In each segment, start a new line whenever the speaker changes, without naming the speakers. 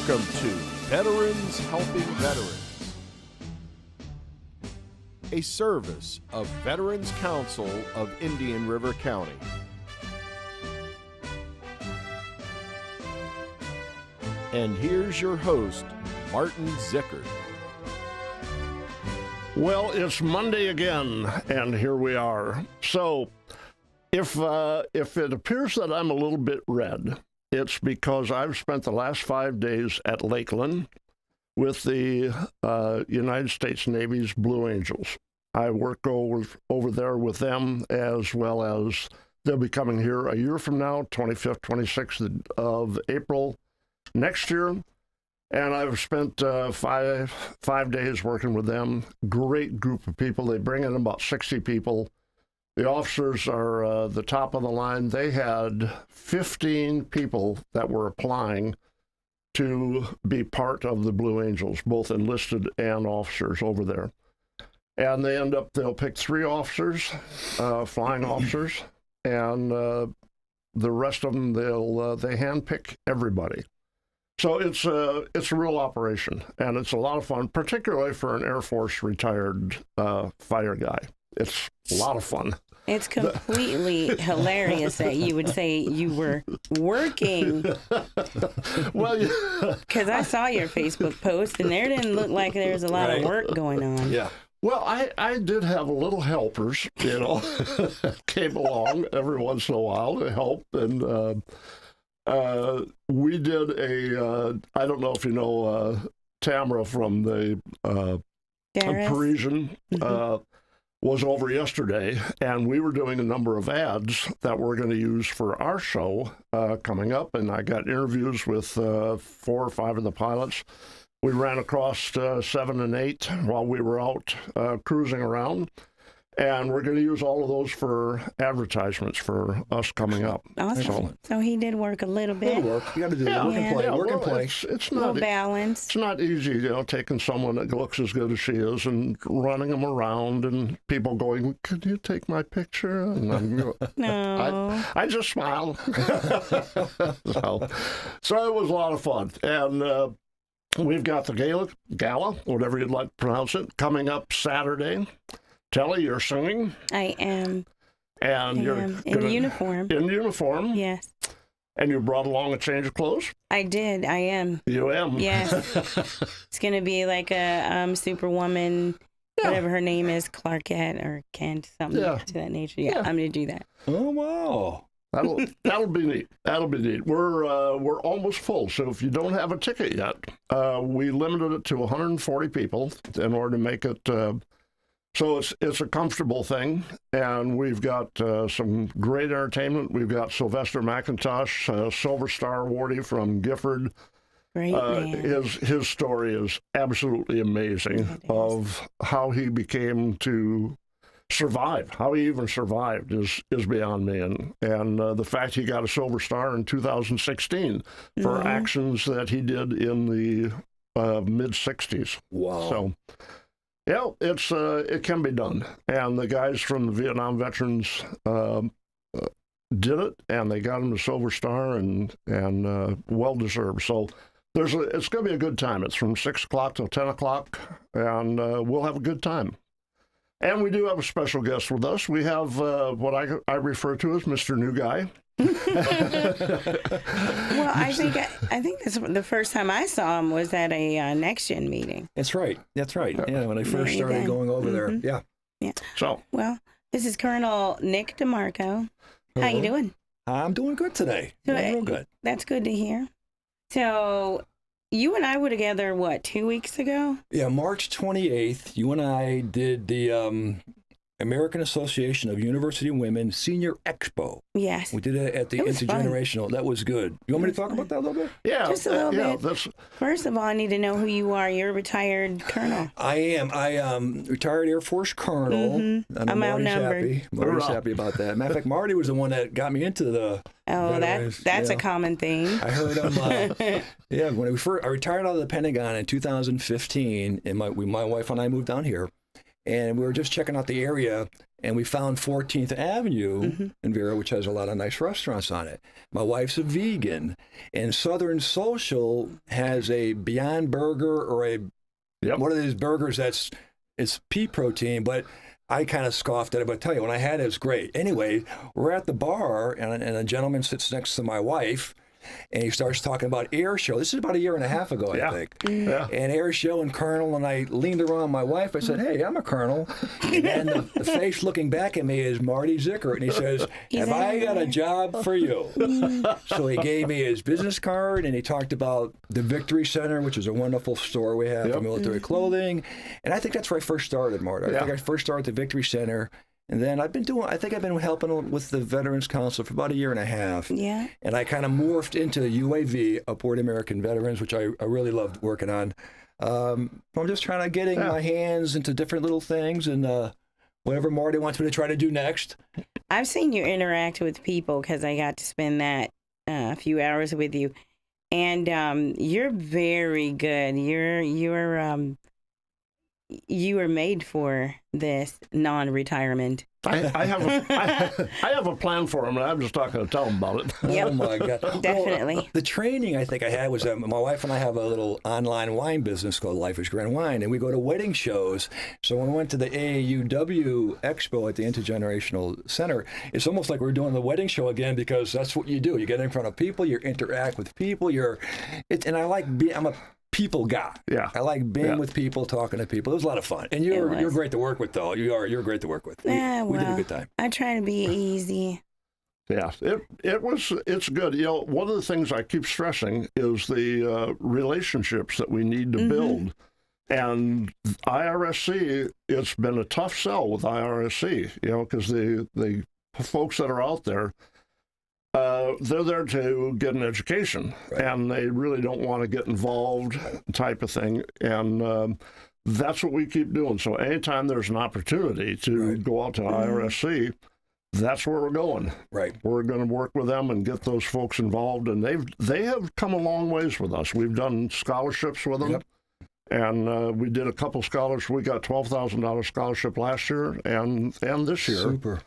Welcome to Veterans Helping Veterans, a service of Veterans Council of Indian River County. And here's your host, Martin Zickert.
Well, it's Monday again, and here we are. So, if it appears that I'm a little bit red, it's because I've spent the last 5 days at Lakeland with the United States Navy's Blue Angels. I work over there with them, as well as they'll be coming here a year from now, 25th, 26th of April next year. And I've spent five days working with them. Great group of people. They bring in about 60 people. The officers are the top of the line. They had 15 people that were applying to be part of the Blue Angels, both enlisted and officers over there. And they'll pick 3 officers, flying officers, and the rest of them, they handpick everybody. So it's a real operation, and it's a lot of fun, particularly for an Air Force retired fighter guy. It's a lot of fun.
It's completely hilarious that you would say you were working.
Well,
because I saw your Facebook post, and there didn't look like there was a lot of work going on.
Yeah. Well, I did have little helpers, came along every once in a while to help, and we did I don't know if you know Tamara from the Parisian, was over yesterday, and we were doing a number of ads that we're going to use for our show coming up, and I got interviews with 4 or 5 of the pilots. We ran across 7 and 8 while we were out cruising around, and we're going to use all of those for advertisements for us coming up.
Awesome. So he did work a little bit.
Work. You got to do work and play. Work and play.
It's
not balance.
It's not easy, taking someone that looks as good as she is and running them around, and people going, "Could you take my picture?" And I'm,
no.
I just smile. So it was a lot of fun, and we've got the gala, whatever you'd like to pronounce it, coming up Saturday. Telly, you're singing.
I am.
And you're
in uniform.
In uniform.
Yes.
And you brought along a change of clothes?
I did. I am.
You am?
Yes. It's going to be like a Superwoman, whatever her name is, Clarkette or Kent, something to that nature. Yeah, I'm going to do that.
Oh, wow.
That'll be neat. That'll be neat. We're almost full, so if you don't have a ticket yet, we limited it to 140 people in order to make it. So it's a comfortable thing, and we've got some great entertainment. We've got Sylvester McIntosh, Silver Star awardee from Gifford.
Great man.
His story is absolutely amazing of how he became to survive. How he even survived is beyond me, and the fact he got a Silver Star in 2016 for actions that he did in the mid-'60s.
Wow.
So. Yeah, it can be done, and the guys from the Vietnam veterans did it, and they got him the Silver Star, and well deserved. So it's going to be a good time. It's from 6 o'clock till 10 o'clock, and we'll have a good time. And we do have a special guest with us. We have what I refer to as Mr. New Guy.
Well, I think the first time I saw him was at a Next Gen meeting.
That's right. Yeah, when I first started going over there. Yeah.
So,
well, this is Colonel Nick DeMarco. How you doing?
I'm doing good today. Real good.
That's good to hear. So, you and I were together, 2 weeks ago?
Yeah, March 28th, you and I did the American Association of University Women Senior Expo.
Yes.
We did it at the Intergenerational. That was good. You want me to talk about that a little bit?
Yeah.
Just a little bit. First of all, I need to know who you are. You're a retired colonel.
I am. Retired Air Force colonel.
Mm-hmm. I'm outnumbered.
Marty's happy about that. Matter of fact, Marty was the one that got me into the...
Oh, that's a common thing.
I heard him. When I retired out of the Pentagon in 2015, and my wife and I moved down here. and we were just checking out the area, and we found 14th Avenue in Vera, which has a lot of nice restaurants on it. My wife's a vegan, and Southern Social has a Beyond Burger or one of these burgers it's pea protein, but I kind of scoffed at it, but I tell you, when I had it, it's great. Anyway, we're at the bar, and a gentleman sits next to my wife, and he starts talking about air show. This is about a year and a half ago, I think.
Yeah.
And air show and colonel, and I leaned around my wife. I said, hey, I'm a colonel. And then the face looking back at me is Marty Zickert, and he says, have I got a job for you? So he gave me his business card, and he talked about the Victory Center, which is a wonderful store we have for military clothing. And I think that's where I first started, Marty. I think I first started at the Victory Center. And then I've been helping with the Veterans Council for about a year and a half.
Yeah.
And I kind of morphed into UAV, Upward American Veterans, which I really loved working on. I'm just trying to getting my hands into different little things and whatever Marty wants me to try to do next.
I've seen you interact with people because I got to spend that a few hours with you. And you're very good. You were made for this non-retirement.
I have a plan for him, and I'm just not going to tell him about it.
Yep.
Oh, my God.
Definitely.
Well, the training I think I had was my wife and I have a little online wine business called Life is Grand Wine, and we go to wedding shows. So when we went to the AAUW Expo at the Intergenerational Center, it's almost like we're doing the wedding show again because that's what you do. You get in front of people, you interact with people, and I like I'm a people guy. Yeah. I like being with people, talking to people. It was a lot of fun. And you're great to work with, though. You're great to work with. We did a good time.
I try to be easy.
Yeah, it's good. One of the things I keep stressing is the relationships that we need to build. And IRSC, it's been a tough sell with IRSC, because the folks that are out there, they're there to get an education, and they really don't want to get involved type of thing. And that's what we keep doing. So anytime there's an opportunity to go out to IRSC, that's where we're going.
Right.
We're going to work with them and get those folks involved. And they have come a long ways with us. We've done scholarships with them. Yep. And we did a couple scholarships. We got $12,000 scholarship last year and this year.
Super.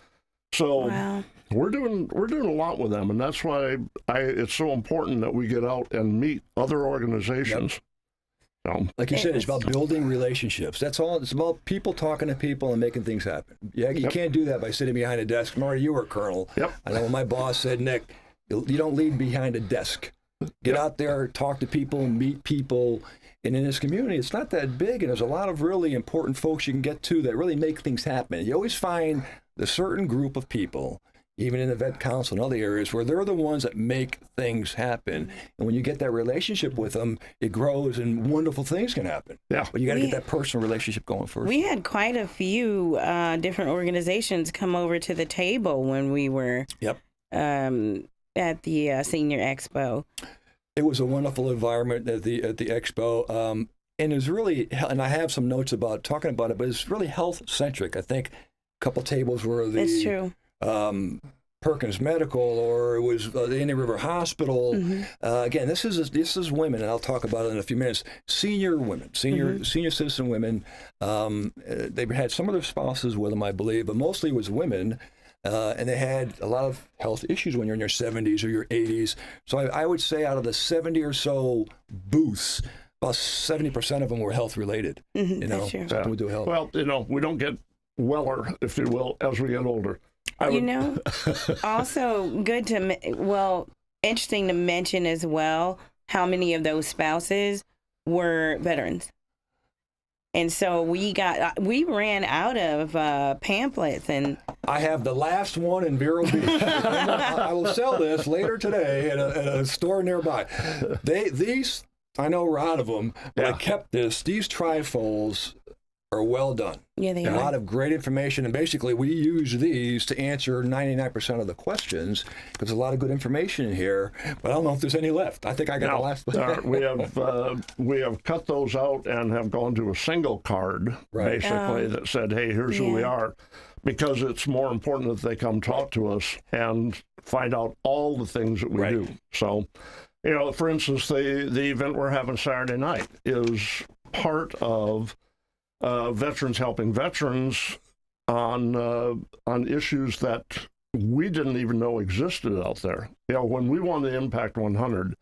So we're doing a lot with them, and that's why it's so important that we get out and meet other organizations. Yep.
Like you said, it's about building relationships. That's all. It's about people talking to people and making things happen. Yeah, you can't do that by sitting behind a desk. Marty, you were a colonel.
Yep.
I know when my boss said, Nick, you don't lead behind a desk. Get out there, talk to people, meet people. And in this community, it's not that big, and there's a lot of really important folks you can get to that really make things happen. You always find the certain group of people, even in the Vet Council and other areas, where they're the ones that make things happen. And when you get that relationship with them, it grows and wonderful things can happen. Yeah. But you got to get that personal relationship going first.
We had quite a few different organizations come over to the table when we were at the Senior Expo.
It was a wonderful environment at the expo, and it was really, and I have some notes about talking about it, but it's really health centric. I think a couple tables were
That's true.
Perkins Medical, or it was the Indian River Hospital. Again, this is women, and I'll talk about it in a few minutes. Senior women, senior citizen women. They had some of their spouses with them, I believe, but mostly it was women. And they had a lot of health issues when you're in your 70s or your 80s. So I would say out of the 70 or so booths, about 70% of them were health related.
That's true.
Something to do with health.
Well, we don't get weller, if you will, as we get older.
Also good to, interesting to mention as well, how many of those spouses were veterans. And so we ran out of pamphlets, and
I have the last one in Vero Beach. I will sell this later today at a store nearby. These I know we're out of them, but I kept this. These trifolds are well done.
Yeah, they are.
A lot of great information, and basically we use these to answer 99% of the questions because there's a lot of good information in here, but I don't know if there's any left. I think I got the last one.
We have cut those out and have gone to a single card, basically, that said, hey, here's who we are, because it's more important that they come talk to us and find out all the things that we do. So, for instance, the event we're having Saturday night is part of veterans helping veterans on issues that we didn't even know existed out there. You know, when we won the Impact 100,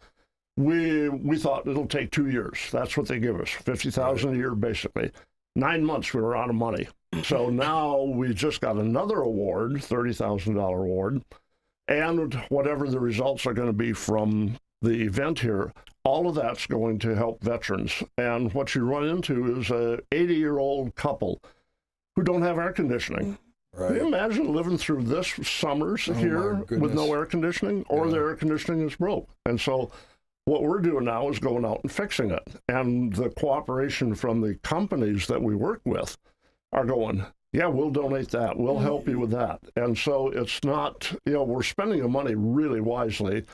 we thought it'll take 2 years. That's what they give us, $50,000 a year, basically. 9 months, we were out of money. So now we just got another award, $30,000 award, and whatever the results are going to be from the event here, all of that's going to help veterans. And what you run into is a 80-year-old couple who don't have air conditioning.
Right.
Can you imagine living through this summers here with no air conditioning, or their air conditioning is broke? And so what we're doing now is going out and fixing it. And the cooperation from the companies that we work with are going, yeah, we'll donate that. We'll help you with that. And so it's not, you know, we're spending the money really wisely.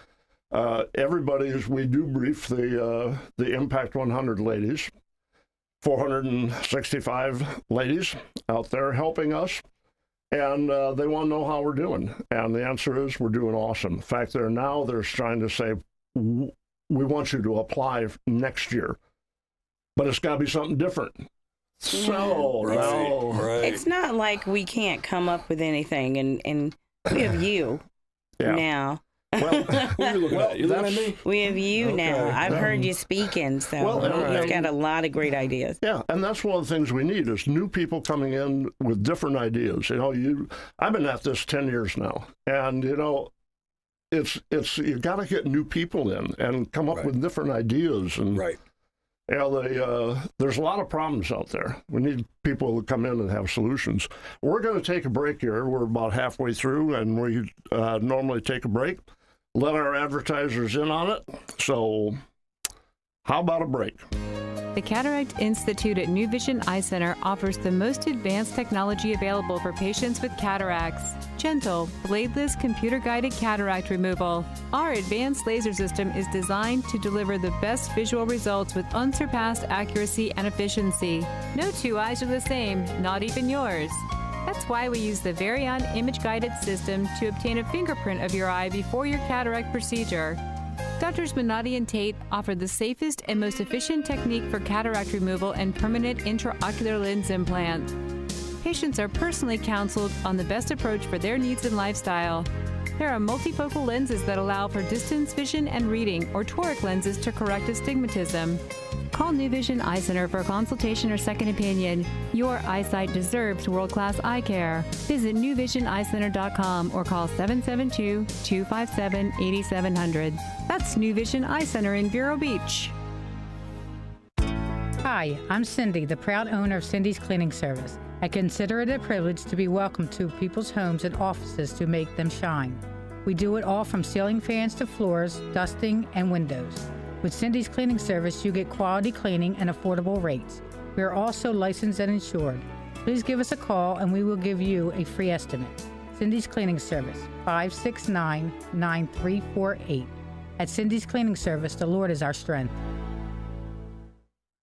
We do brief the Impact 100 ladies, 465 ladies out there helping us. And they want to know how we're doing. And the answer is we're doing awesome. In fact, they're trying to say, we want you to apply next year. But it's got to be something different. So,
It's not like we can't come up with anything. And we have you now.
Well,
You looking at me?
We have you now. I've heard you speaking, so you've got a lot of great ideas.
Yeah, and that's one of the things we need is new people coming in with different ideas. You know, I've been at this 10 years now, and you know, it's you got to get new people in and come up with different ideas. And you know, there's a lot of problems out there. We need people to come in and have solutions. We're going to take a break here. We're about halfway through, and we normally take a break. Let our advertisers in on it. So how about a break?
The Cataract Institute at New Vision Eye Center offers the most advanced technology available for patients with cataracts. Gentle, bladeless, computer-guided cataract removal. Our advanced laser system is designed to deliver the best visual results with unsurpassed accuracy and efficiency. No two eyes are the same, not even yours. That's why we use the Varian image-guided system to obtain a fingerprint of your eye before your cataract procedure. Doctors Minotti and Tate offer the safest and most efficient technique for cataract removal and permanent intraocular lens implant. Patients are personally counseled on the best approach for their needs and lifestyle. There are multifocal lenses that allow for distance vision and reading, or toric lenses to correct astigmatism. Call New Vision Eye Center for a consultation or second opinion. Your eyesight deserves world-class eye care. Visit newvisioneyecenter.com or call 772-257-8700. That's New Vision Eye Center in Vero Beach.
Hi, I'm Cindy, the proud owner of Cindy's Cleaning Service. I consider it a privilege to be welcomed to people's homes and offices to make them shine. We do it all from ceiling fans to floors, dusting, and windows. With Cindy's Cleaning Service, you get quality cleaning and affordable rates. We are also licensed and insured. Please give us a call and we will give you a free estimate. Cindy's Cleaning Service, 569-9348. At Cindy's Cleaning Service, the Lord is our strength.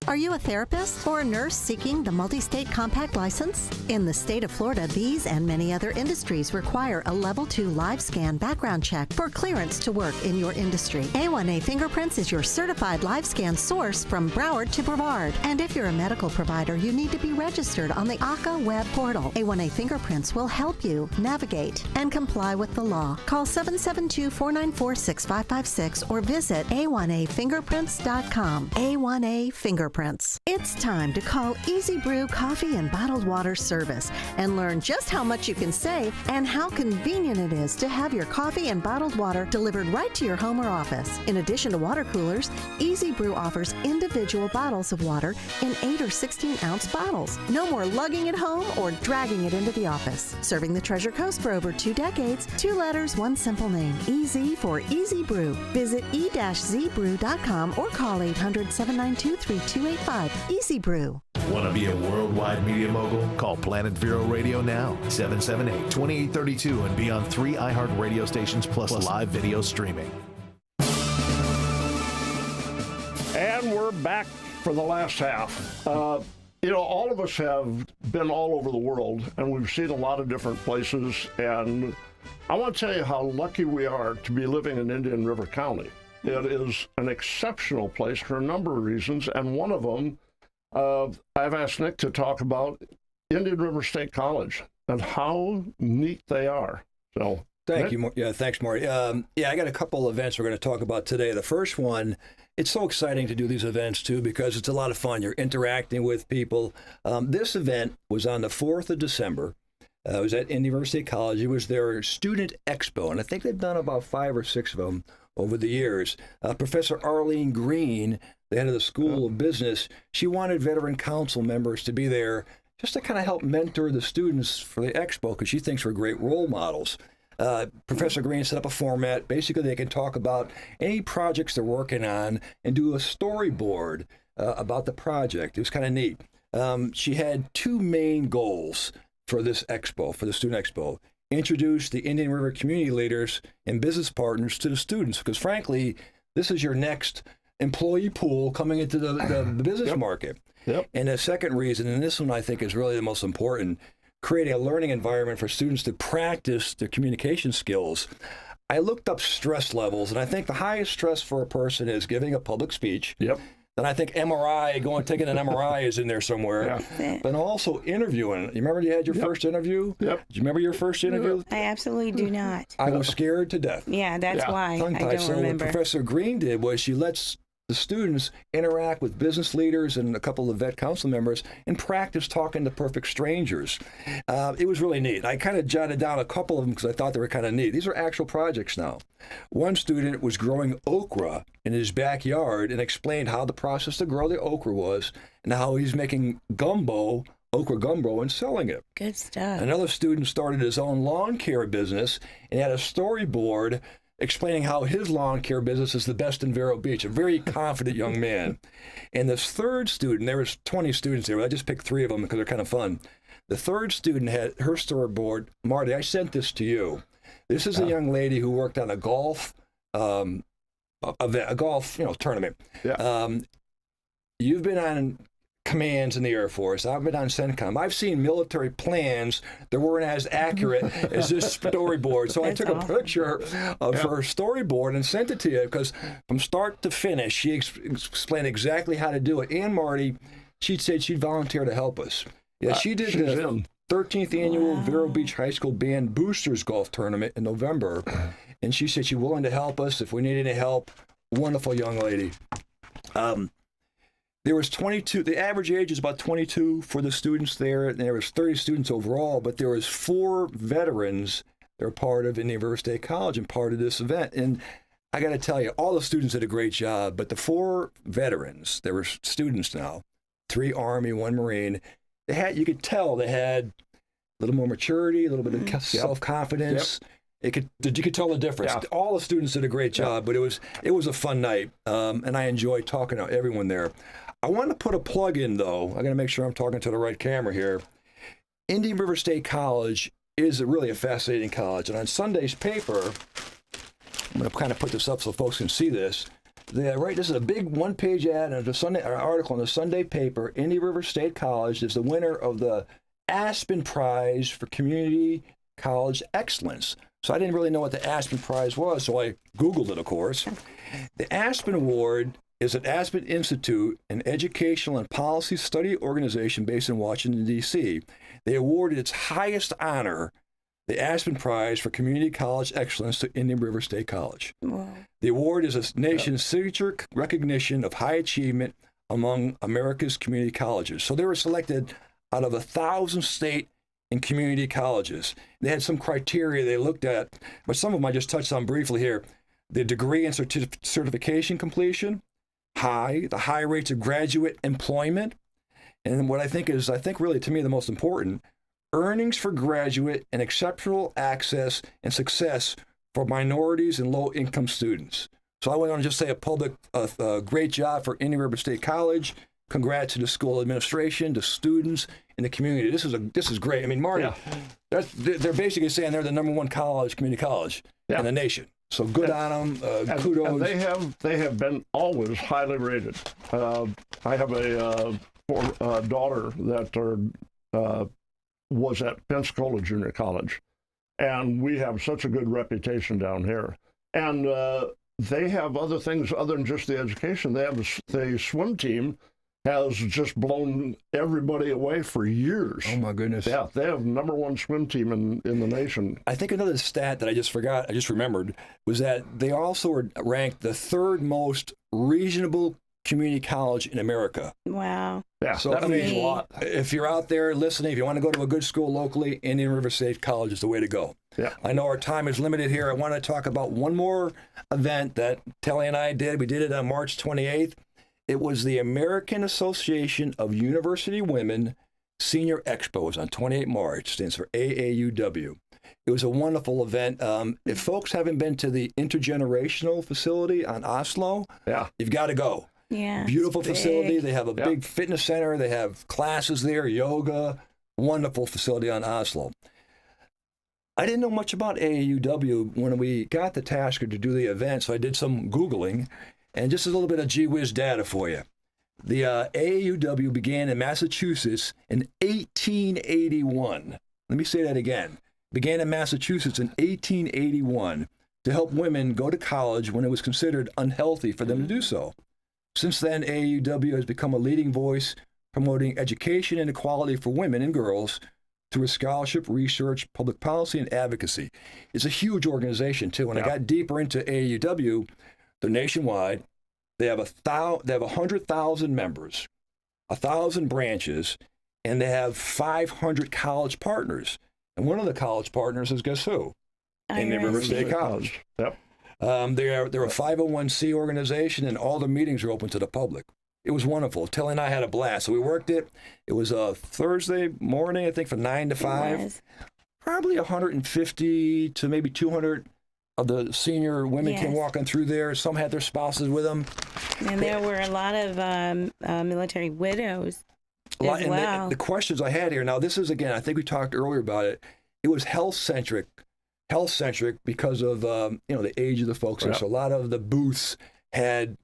Are you a therapist or a nurse seeking the multi-state compact license? In the state of Florida, these and many other industries require a Level 2 live scan background check for clearance to work in your industry. A1A Fingerprints is your certified live scan source from Broward to Brevard. And if you're a medical provider, you need to be registered on the ACA web portal. A1A Fingerprints will help you navigate and comply with the law. Call 772-494-6556 or visit a1afingerprints.com. A1A Fingerprints. It's time to call Easy Brew Coffee and Bottled Water Service and learn just how much you can save and how convenient it is to have your coffee and bottled water delivered right to your home or office. In addition to water coolers, Easy Brew offers individual bottles of water in 8 or 16-ounce bottles. No more lugging it home or dragging it into the office. Serving the Treasure Coast for over 2 decades, 2 letters, 1 simple name. Easy for Easy Brew. Visit e-zbrew.com or call 800-792-3285. Easy Brew.
Want to be a worldwide media mogul? Call Planet Vero Radio now, 778-2832, and be on 3 iHeart radio stations plus live video streaming.
And we're back for the last half. You know, all of us have been all over the world, and we've seen a lot of different places, and I want to tell you how lucky we are to be living in Indian River County. It is an exceptional place for a number of reasons, and one of them I've asked Nick to talk about Indian River State College and how neat they are. So
Thank you. Yeah, thanks, Marty. I got a couple of events we're going to talk about today. The first one, it's so exciting to do these events too because it's a lot of fun. You're interacting with people. This event was on the 4th of December. It was at Indian River State College. It was their student expo, and I think they've done about 5 or 6 of them over the years. Professor Arlene Green, the head of the School of Business, she wanted veteran council members to be there just to kind of help mentor the students for the expo because she thinks we're great role models. Professor Green set up a format. Basically, they can talk about any projects they're working on and do a storyboard about the project. It was kind of neat. She had 2 main goals for this expo, for the student expo. Introduce the Indian River community leaders and business partners to the students, because frankly, this is your next employee pool coming into the business market. And the second reason, and this one I think is really the most important, creating a learning environment for students to practice their communication skills. I looked up stress levels, and I think the highest stress for a person is giving a public speech. Then I think taking an MRI is in there somewhere. But also interviewing. You remember you had your first interview? Did you remember your first interview?
I absolutely do not.
I was scared to death.
Yeah, that's why I don't
So
remember.
what Professor Green did was she lets the students interact with business leaders and a couple of vet council members and practice talking to perfect strangers. It was really neat. I kind of jotted down a couple of them because I thought they were kind of neat. These are actual projects now. One student was growing okra in his backyard and explained how the process to grow the okra was and how he's making okra gumbo, and selling it.
Good stuff.
Another student started his own lawn care business and had a storyboard explaining how his lawn care business is the best in Vero Beach, a very confident young man. And this third student, there was 20 students there, but I just picked 3 of them because they're kind of fun. The third student had her storyboard. Marty, I sent this to you. This is a young lady who worked on a golf event, a golf tournament. You've been on commands in the Air Force. I've been on CENTCOM. I've seen military plans that weren't as accurate as this storyboard. So I took a picture of her storyboard and sent it to you because from start to finish, she explained exactly how to do it. And Marty, she said she'd volunteer to help us. Yeah, she did the 13th annual Vero Beach High School Band Boosters Golf Tournament in November. And she said she's willing to help us if we need any help. Wonderful young lady. There was 22, the average age is about 22 for the students there, and there was 30 students overall, but there was 4 veterans that were part of Indian River State College and part of this event. And I got to tell you, all the students did a great job, but the 4 veterans, there were students now, 3 Army, 1 Marine, you could tell they had a little more maturity, a little bit of self-confidence. You could tell the difference. All the students did a great job, but it was a fun night, and I enjoyed talking to everyone there. I want to put a plug in, though. I got to make sure I'm talking to the right camera here. Indian River State College is really a fascinating college, and on Sunday's paper, I'm going to kind of put this up so folks can see this. This is a big one-page ad and an article in the Sunday paper. Indian River State College is the winner of the Aspen Prize for Community College Excellence. So I didn't really know what the Aspen Prize was, so I Googled it, of course. The Aspen Award is at Aspen Institute, an educational and policy study organization based in Washington, D.C. They awarded its highest honor, the Aspen Prize for Community College Excellence, to Indian River State College. Wow. The award is a nation's signature recognition of high achievement among America's community colleges. So they were selected out of 1,000 state and community colleges. They had some criteria they looked at, but some of them I just touched on briefly here. The degree and certification completion, the high rates of graduate employment, and what I think really to me the most important, earnings for graduate and exceptional access and success for minorities and low-income students. So I want to just say a great job for Indian River State College. Congrats to the school administration, to students, and the community. This is great. I mean, Marty, they're basically saying they're the #1 community college in the nation. So good on them. Kudos.
And they have been always highly rated. I have a daughter that was at Pensacola Junior College, and we have such a good reputation down here. And they have other things other than just the education. They have the swim team has just blown everybody away for years.
Oh, my goodness.
Yeah, they have #1 swim team in the nation.
I think another stat that I just remembered, was that they also were ranked the 3rd most reasonable community college in America.
Wow.
Yeah,
So,
that
I
means a
mean,
lot.
if you're out there listening, if you want to go to a good school locally, Indian River State College is the way to go.
Yeah.
I know our time is limited here. I want to talk about one more event that Telly and I did. We did it on March 28th. It was the American Association of University Women Senior Expos on 28 March. Stands for AAUW. It was a wonderful event. If folks haven't been to the intergenerational facility on Oslo, you've got to go.
Yeah.
Beautiful
it's
facility.
big.
They have a big fitness center. They have classes there, yoga. Wonderful facility on Oslo. I didn't know much about AAUW when we got the task to do the event, so I did some Googling, and just a little bit of gee whiz data for you. The AAUW began in Massachusetts in 1881. Let me say that again. Began in Massachusetts in 1881 to help women go to college when it was considered unhealthy for them to do so. Since then, AAUW has become a leading voice promoting education and equality for women and girls through scholarship, research, public policy, and advocacy. It's a huge organization, too. When I got deeper into AAUW, they're nationwide. They have 100,000 members, 1,000 branches, and they have 500 college partners. And one of the college partners is, guess who? Indian River State College.
Yep.
They're a 501c organization, and all the meetings are open to the public. It was wonderful. Telly and I had a blast. So we worked it. It was a Thursday morning, I think, from 9 to 5. Probably 150 to maybe 200 of the senior women came walking through there. Some had their spouses with them.
And there were a lot of military widows as well.
The questions I had here, now this is, again, I think we talked earlier about it. It was health-centric because of, the age of the folks. So a lot of the booths had,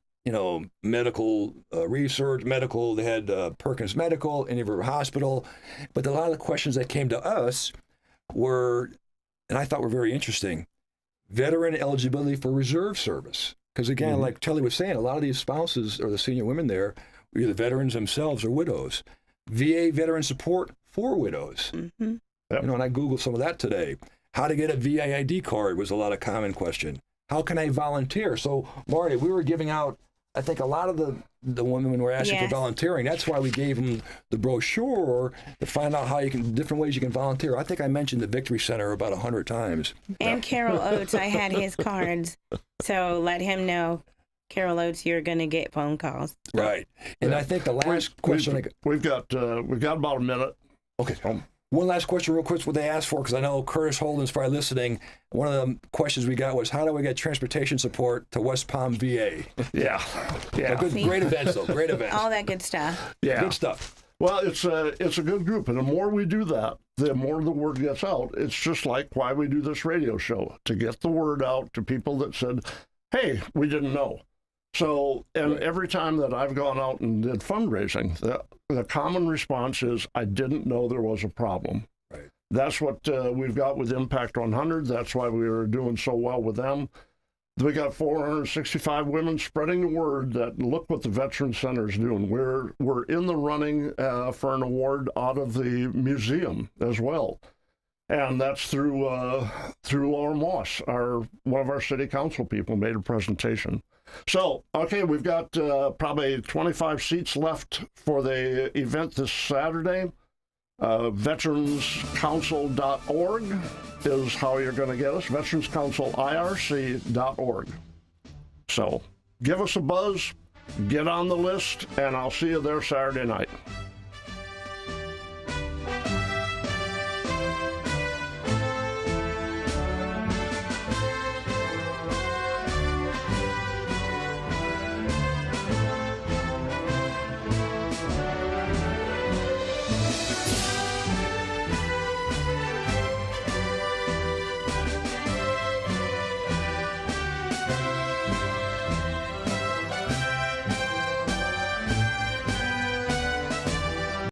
medical research, they had Perkins Medical, Indian River Hospital. But a lot of the questions that came to us were, and I thought were very interesting, veteran eligibility for reserve service. Because again, like Telly was saying, a lot of these spouses or the senior women there were either veterans themselves or widows. VA veteran support for widows. And I Googled some of that today. How to get a VA ID card was a lot of common question. How can I volunteer? So, Marty, we were giving out, I think a lot of the women were asking for volunteering. That's why we gave them the brochure to find out different ways you can volunteer. I think I mentioned the Victory Center about 100 times.
And Carol Oates, I had his cards. So let him know, Carol Oates, you're going to get phone calls.
Right. And I think the last question...
We've got about a minute.
Okay. One last question real quick, what they asked for, because I know Curtis Holden's probably listening. One of the questions we got was, how do we get transportation support to West Palm, VA?
Yeah.
Great events, though. Great events.
All that good stuff.
Yeah.
Good stuff.
Well, it's a good group, and the more we do that, the more the word gets out. It's just like why we do this radio show, to get the word out to people that said, hey, we didn't know. So, and every time that I've gone out and did fundraising, the common response is, I didn't know there was a problem.
Right.
That's what we've got with Impact 100. That's why we were doing so well with them. We got 465 women spreading the word that look what the Veteran Center is doing. We're in the running for an award out of the museum as well. And that's through Laura Moss, one of our city council people made a presentation. So, okay, we've got probably 25 seats left for the event this Saturday. VeteransCouncil.org is how you're going to get us, VeteransCouncilIRC.org. So, give us a buzz, get on the list, and I'll see you there Saturday night.